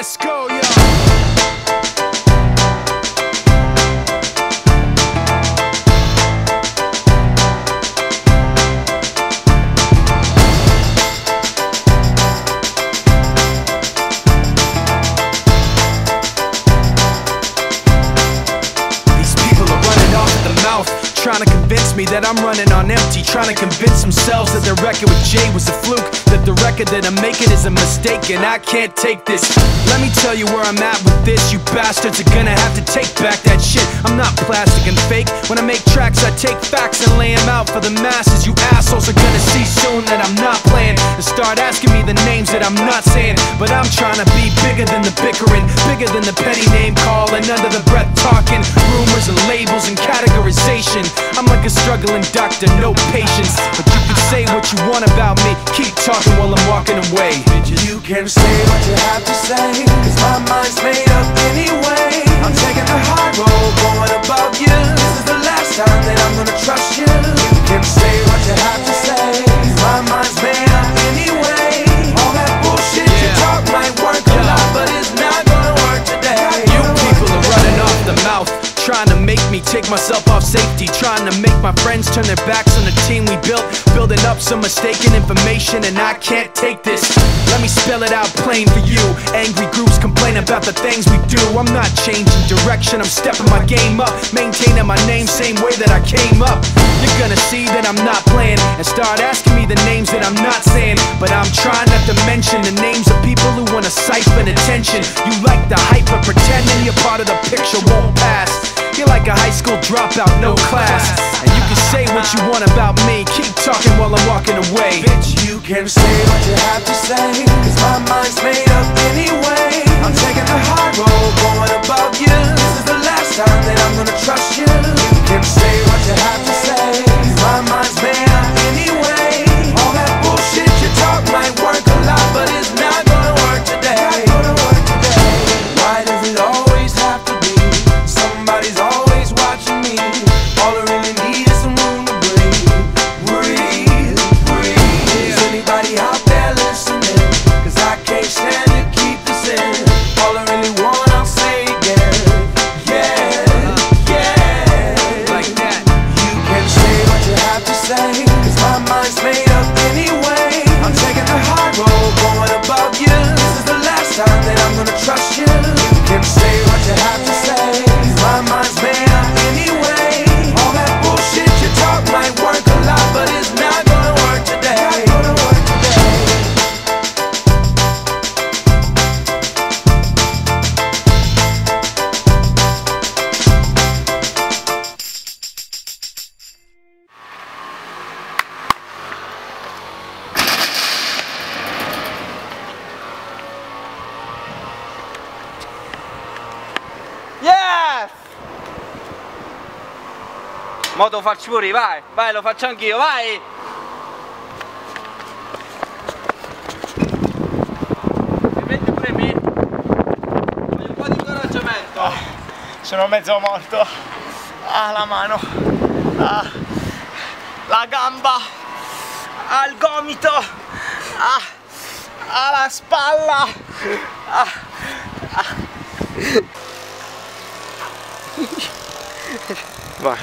Let's go, yo. Trying to convince me that I'm running on empty, trying to convince themselves that the record with Jay was a fluke, that the record that I'm making is a mistake, and I can't take this. Let me tell you where I'm at with this. You bastards are gonna have to take back that shit. I'm not plastic and fake. When I make tracks, I take facts and lay them out for the masses. You assholes are gonna see soon that I'm not playing, and start asking me the names that I'm not saying. But I'm trying to be bigger than the bickering, bigger than the petty name calling, under the breath talking, rumors and labels and categorization. I'm like a struggling doctor, no patience. But you can say what you want about me, keep talking while I'm walking away. You can say what you have to say, cause my mind's made up anyway. I'm taking the high road, going above you. This is the last time that I'm gonna trust you. You can say what you have to say, cause my mind's made up anyway. All that bullshit you talk might work a lot, but it's not gonna work today. You people are running off the mouth, trying to make me take myself off safety, trying to make my friends turn their backs on the team we built, building up some mistaken information, and I can't take this. Let me spell it out plain for you. Angry groups complain about the things we do. I'm not changing direction, I'm stepping my game up, maintaining my name same way that I came up. You're gonna see that I'm not playing, and start asking me the names that I'm not saying. But I'm trying not to mention the names of people who wanna siphon attention. You like the hype, but pretending you're part of the picture won't pass. You're like a high school dropout, no class. And you can say what you want about me, keep talking while I'm walking away. Bitch, you can say what you have to say, cause my mind's made up anyway. I'm taking the high road, going above you. This is the last time that I'm gonna trust you. You can say what you have to say, cause my mind's made up anyway. All that bullshit you talk might work a lot, but it's not gonna work today. Why does it always have to be somebody's always watching me? All I really need is some room to breathe, breathe, breathe. Is anybody out there listening? Cause I can't stand to keep this in. All I really want, I'll say again. Yeah, yeah. Like that. You can say what you have to say, cause my mind's made up anyway. I'm taking the high road, going above you. This is the last time that I'm gonna trust you. You can say what you have to say, cause my mind's made up anyway. All that bullshit you talk might work a lot, but it's not gonna work today. Yes! Mo te lo faccio pure, vai, vai, lo faccio anch'io, vai! E metti pure me. Voglio un po' di incoraggiamento. Sono mezzo morto. Ah, la mano. Ah, la gamba. Ah, il gomito. Ah, ah, la spalla. Ah, ah. Vai.